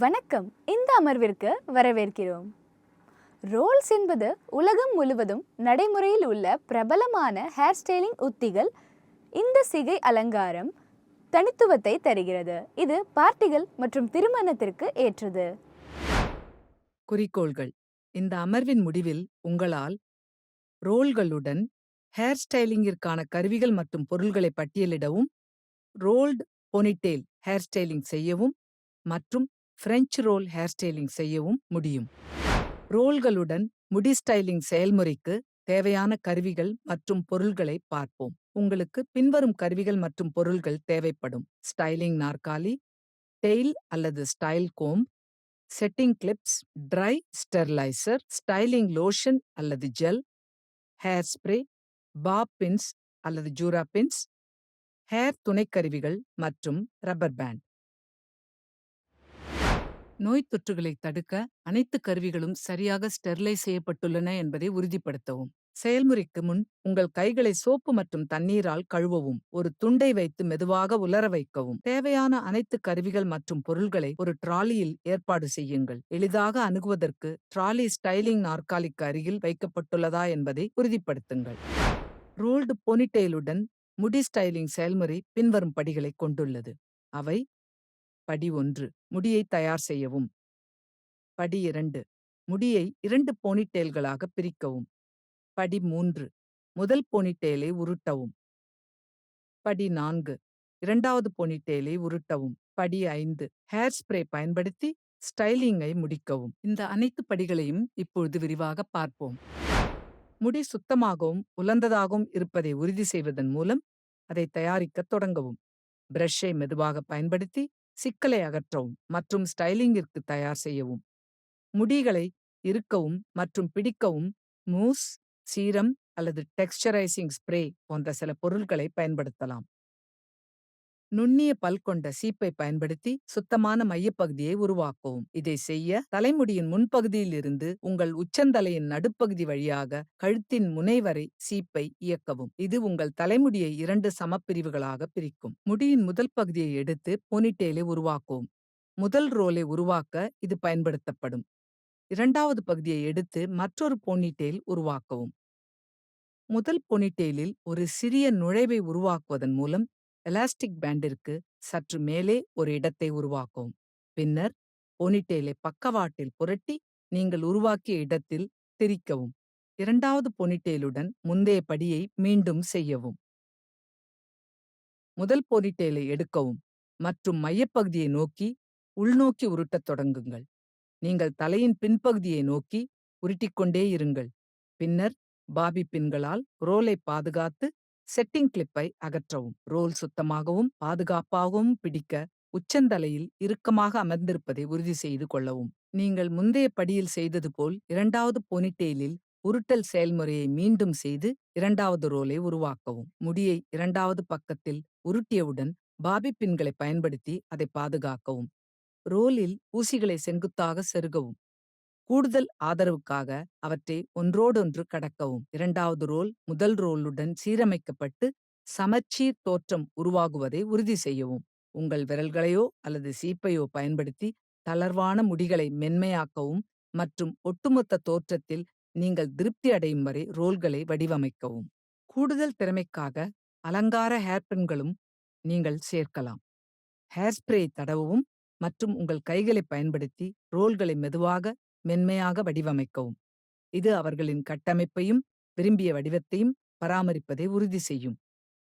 வணக்கம். இந்த அமர்விற்கு வரவேற்கிறோம். ரோல்ஸ் என்பது உலகம் முழுவதும் நடைமுறையில் உள்ள பிரபலமான ஹேர் ஸ்டைலிங் உத்திகள். இந்த சிகை அலங்காரம் தனித்துவத்தை தருகிறது. இது பார்ட்டிகள் மற்றும் திருமணத்திற்கு ஏற்றது. குறிக்கோள்கள். இந்த அமர்வின் முடிவில் உங்களால் ரோல்களுடன் ஹேர் ஸ்டைலிங்கிற்கான கருவிகள் மற்றும் பொருள்களை பட்டியலிடவும், ரோல்டு போனிடெயில் ஹேர் ஸ்டைலிங் செய்யவும் மற்றும் பிரெஞ்சு ரோல் ஹேர் ஸ்டைலிங் செய்யவும் முடியும். ரோல்களுடன் முடி ஸ்டைலிங் செயல்முறைக்கு தேவையான கருவிகள் மற்றும் பொருள்களை பார்ப்போம். உங்களுக்கு பின்வரும் கருவிகள் மற்றும் பொருள்கள் தேவைப்படும்: ஸ்டைலிங் நாற்காலி, டெயில் அல்லது style comb, setting clips, dry steriliser, styling lotion அல்லது gel, hair spray, bob pins அல்லது ஜூரா பின்ஸ், ஹேர் துணைக்கருவிகள் மற்றும் ரப்பர் பேண்ட். நோய் தொற்றுகளை தடுக்க அனைத்து கருவிகளும் சரியாக ஸ்டெர்லைஸ் செய்யப்பட்டுள்ளன என்பதை உறுதிப்படுத்தவும். செயல்முறைக்கு முன் உங்கள் கைகளை சோப்பு மற்றும் தண்ணீரால் கழுவவும். ஒரு துண்டை வைத்து மெதுவாக உலர வைக்கவும். தேவையான அனைத்து கருவிகள் மற்றும் பொருள்களை ஒரு ட்ராலியில் ஏற்பாடு செய்யுங்கள். எளிதாக அணுகுவதற்கு ட்ராலி ஸ்டைலிங் நாற்காலிக்கு அருகில் வைக்கப்பட்டுள்ளதா என்பதை உறுதிப்படுத்துங்கள். ரோல்டு போனிடெயிலுடன் முடி ஸ்டைலிங் செயல்முறை பின்வரும் படிகளை கொண்டுள்ளது. அவை: படி 1, முடியை தயார் செய்யவும். படி 2, முடியை 2 போனிடெயில்களாக பிரிக்கவும். படி 3, முதல் போனிடெயிலை உருட்டவும். படி 4, இரண்டாவது போனிடெயிலை உருட்டவும். படி 5, ஹேர் ஸ்ப்ரே பயன்படுத்தி ஸ்டைலிங்கை முடிக்கவும். இந்த அனைத்து படிகளையும் இப்பொழுது விரிவாக பார்ப்போம். முடி சுத்தமாகவும் உலர்ந்ததாகவும் இருப்பதை உறுதி செய்வதன் மூலம் அதை தயாரிக்கத் தொடங்கவும். பிரஷை மெதுவாக பயன்படுத்தி சிக்கலை அகற்றவும் மற்றும் ஸ்டைலிங்கிற்கு தயார் செய்யவும். முடிகளை இறுக்கவும் மற்றும் பிடிக்கவும் மூஸ், சீரம் அல்லது டெக்ஸ்சரைசிங் ஸ்ப்ரே போன்ற சில பொருட்களை பயன்படுத்தலாம். நுண்ணிய பல் கொண்ட சீப்பை பயன்படுத்தி சுத்தமான மையப்பகுதியை உருவாக்கவும். இதை செய்ய தலைமுடியின் முன்பகுதியில் இருந்து உங்கள் உச்சந்தலையின் நடுப்பகுதி வழியாக கழுத்தின் முனை வரை சீப்பை இயக்கவும். இது உங்கள் தலைமுடியை 2 சமப்பிரிவுகளாக பிரிக்கும். முடியின் முதல் பகுதியை எடுத்து போனிடெயிலை உருவாக்கவும். முதல் ரோலை உருவாக்க இது பயன்படுத்தப்படும். இரண்டாவது பகுதியை எடுத்து மற்றொரு போனிடெயில் உருவாக்கவும். முதல் போனிடெயிலில் ஒரு சிறிய நுழைவை உருவாக்குவதன் மூலம் எலாஸ்டிக் பேண்டிற்கு சற்று மேலே ஒரு இடத்தை உருவாக்கவும். பின்னர் போனிடெயிலை பக்கவாட்டில் புரட்டி நீங்கள் உருவாக்கிய இடத்தில் திரிக்கவும். இரண்டாவது போனிடெயிலுடன் முந்தைய படியை மீண்டும் செய்யவும். முதல் போனிடெயிலை எடுக்கவும் மற்றும் மையப்பகுதியை நோக்கி உள்நோக்கி உருட்டத் தொடங்குங்கள். நீங்கள் தலையின் பின்பகுதியை நோக்கி உருட்டிக்கொண்டே இருங்கள். பின்னர் பாபி பின்களால் ரோலை பாதுகாத்து செட்டிங் கிளிப்பை அகற்றவும். ரோல் சுத்தமாகவும் பாதுகாப்பாகவும் பிடிக்க உச்சந்தலையில் இறுக்கமாக அமர்ந்திருப்பதை உறுதி செய்து கொள்ளவும். நீங்கள் முந்தைய படியில் செய்தது போல் இரண்டாவது போனிடெயிலில் உருட்டல் செயல்முறையை மீண்டும் செய்து இரண்டாவது ரோலை உருவாக்கவும். முடியை இரண்டாவது பக்கத்தில் உருட்டியவுடன் பாபி பின்களை பயன்படுத்தி அதை பாதுகாக்கவும். ரோலில் ஊசிகளை செங்குத்தாக செருகவும். கூடுதல் ஆதரவுக்காக அவற்றை ஒன்றோடொன்று கடக்கவும். இரண்டாவது ரோல் முதல் ரோலுடன் சீரமைக்கப்பட்டு சமச்சீர் தோற்றம் உருவாகுவதை உறுதி செய்யவும். உங்கள் விரல்களையோ அல்லது சீப்பையோ பயன்படுத்தி தளர்வான முடிகளை மென்மையாக்கவும் மற்றும் ஒட்டுமொத்த தோற்றத்தில் நீங்கள் திருப்தி அடையும் வரை ரோல்களை வடிவமைக்கவும். கூடுதல் திறமைக்காக அலங்கார ஹேர்பின்களும் நீங்கள் சேர்க்கலாம். ஹேர் ஸ்ப்ரே தடவவும் மற்றும் உங்கள் கைகளை பயன்படுத்தி ரோல்களை மெதுவாக மென்மையாக வடிவமைக்கவும். இது அவர்களின் கட்டமைப்பையும் விரும்பிய வடிவத்தையும் பராமரிப்பதை உறுதி செய்யும்.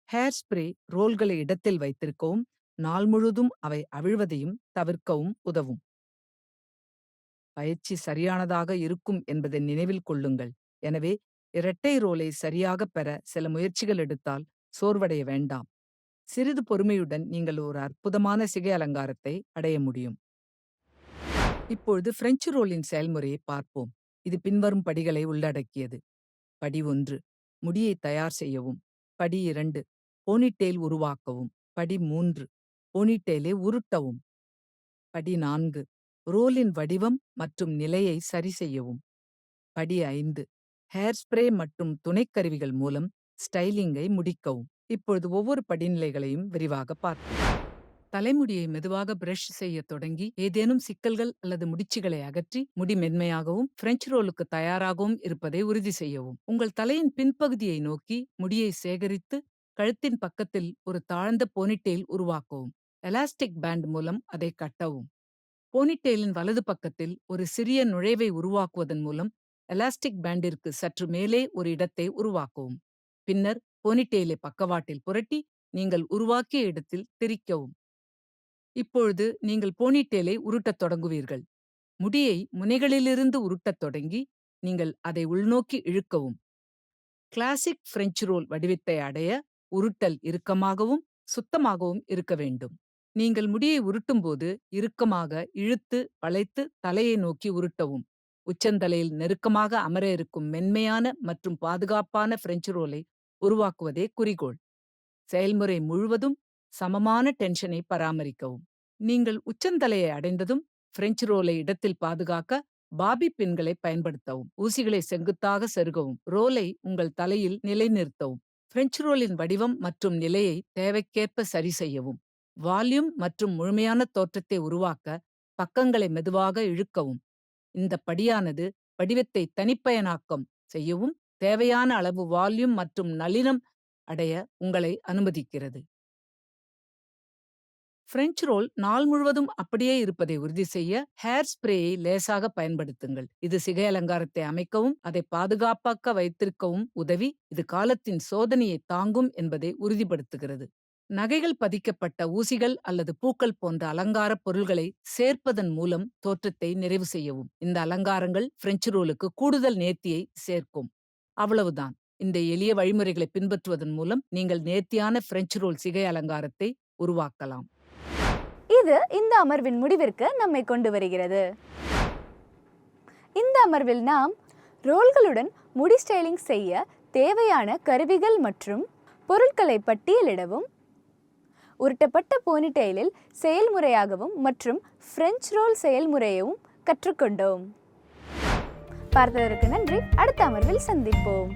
ஹேர் ஸ்ப்ரே ரோல்களை இடத்தில் வைத்திருக்கவும் நாள் முழுதும் அவை அவிழ்வதையும் தவிர்க்கவும் உதவும். பயிற்சி சரியானதாக இருக்கும் என்பதை நினைவில் கொள்ளுங்கள். எனவே இரட்டை ரோலை சரியாக பெற சில முயற்சிகள் எடுத்தால் சோர்வடைய வேண்டாம். சிறிது பொறுமையுடன் நீங்கள் ஒரு அற்புதமான சிகை அலங்காரத்தை அடைய முடியும். இப்பொழுது பிரெஞ்சு ரோலின் செயல்முறையை பார்ப்போம். இது பின்வரும் படிகளை உள்ளடக்கியது. படி 1, முடியை தயார் செய்யவும். படி 2, போனிடெயில் உருவாக்கவும். படி 3, போனிடெயிலை உருட்டவும். படி 4, ரோலின் வடிவம் மற்றும் நிலையை சரி செய்யவும். படி 5, ஹேர் ஸ்ப்ரே மற்றும் துணைக்கருவிகள் மூலம் ஸ்டைலிங்கை முடிக்கவும். இப்பொழுது ஒவ்வொரு படிநிலைகளையும் விரிவாக பார்ப்போம். தலைமுடியை மெதுவாக பிரஷ் செய்ய தொடங்கி ஏதேனும் சிக்கல்கள் அல்லது முடிச்சுகளை அகற்றி முடி மென்மையாகவும் பிரெஞ்சு ரோலுக்கு தயாராகவும் இருப்பதை உறுதி செய்யவும். உங்கள் தலையின் பின்பகுதியை நோக்கி முடியை சேகரித்து கழுத்தின் பக்கத்தில் ஒரு தாழ்ந்த போனிடெயில் உருவாக்கவும். எலாஸ்டிக் பேண்ட் மூலம் அதை கட்டவும். போனிடெயிலின் வலது பக்கத்தில் ஒரு சிறிய நுழைவை உருவாக்குவதன் மூலம் எலாஸ்டிக் பேண்டிற்கு சற்று மேலே ஒரு இடத்தை உருவாக்கவும். பின்னர் போனிடெயிலை பக்கவாட்டில் புரட்டி நீங்கள் உருவாக்கிய இடத்தில் திரிக்கவும். இப்பொழுது நீங்கள் போனிடெயிலை உருட்டத் தொடங்குவீர்கள். முடியை முனைகளிலிருந்து உருட்டத் தொடங்கி நீங்கள் அதை உள்நோக்கி இழுக்கவும். கிளாசிக் பிரெஞ்சு ரோல் வடிவத்தை அடைய உருட்டல் இறுக்கமாகவும் சுத்தமாகவும் இருக்க வேண்டும். நீங்கள் முடியை உருட்டும்போது இறுக்கமாக இழுத்து வளைத்து தலையை நோக்கி உருட்டவும். உச்சந்தலையில் நெருக்கமாக அமர இருக்கும் மென்மையான மற்றும் பாதுகாப்பான பிரெஞ்சு ரோலை உருவாக்குவதே குறிக்கோள். செயல்முறை முழுவதும் சமமான டென்ஷனை பராமரிக்கவும். நீங்கள் உச்சந்தலையை அடைந்ததும் பிரெஞ்சு ரோலை இடத்தில் பாதுகாக்க பாபி பின்களை பயன்படுத்தவும். ஊசிகளை செங்குத்தாக செருகவும். ரோலை உங்கள் தலையில் நிலைநிறுத்தவும். பிரெஞ்சு ரோலின் வடிவம் மற்றும் நிலையை தேவைக்கேற்ப சரி செய்யவும். வால்யூம் மற்றும் முழுமையான தோற்றத்தை உருவாக்க பக்கங்களை மெதுவாக இழுக்கவும். இந்த படியானது வடிவத்தை தனிப்பயனாக்கம் செய்யவும் தேவையான அளவு வால்யூம் மற்றும் நளினம் அடைய உங்களை அனுமதிக்கிறது. பிரெஞ்சு ரோல் நாள் முழுவதும் அப்படியே இருப்பதை உறுதி செய்ய ஹேர் ஸ்ப்ரேயை லேசாக பயன்படுத்துங்கள். இது சிகை அலங்காரத்தை அமைக்கவும் அதை பாதுகாப்பாக வைத்திருக்கவும் உதவி இது காலத்தின் சோதனையை தாங்கும் என்பதை உறுதிப்படுத்துகிறது. நகைகள் பதிக்கப்பட்ட ஊசிகள் அல்லது பூக்கள் போன்ற அலங்கார பொருள்களை சேர்ப்பதன் மூலம் தோற்றத்தை நிறைவு செய்யவும். இந்த அலங்காரங்கள் பிரெஞ்சு ரோலுக்கு கூடுதல் நேர்த்தியை சேர்க்கும். அவ்வளவுதான். இந்த எளிய வழிமுறைகளை பின்பற்றுவதன் மூலம் நீங்கள் நேர்த்தியான பிரெஞ்சு ரோல் சிகை அலங்காரத்தை உருவாக்கலாம். இது இந்த அமர்வின் முடிவிற்கு நம்மை கொண்டு வருகிறது. இந்த அமர்வில் நாம் ரோல்களுடன் முடி ஸ்டைலிங் செய்ய தேவையான கருவிகள் மற்றும் பொருட்களை பட்டியலிடவும், உருட்டப்பட்ட போனிடெயிலில் செயல்முறையாகவும் மற்றும் பிரெஞ்சு ரோல் செயல்முறையையும் கற்றுக்கொண்டோம். பார்த்ததற்கு நன்றி. அடுத்த அமர்வில் சந்திப்போம்.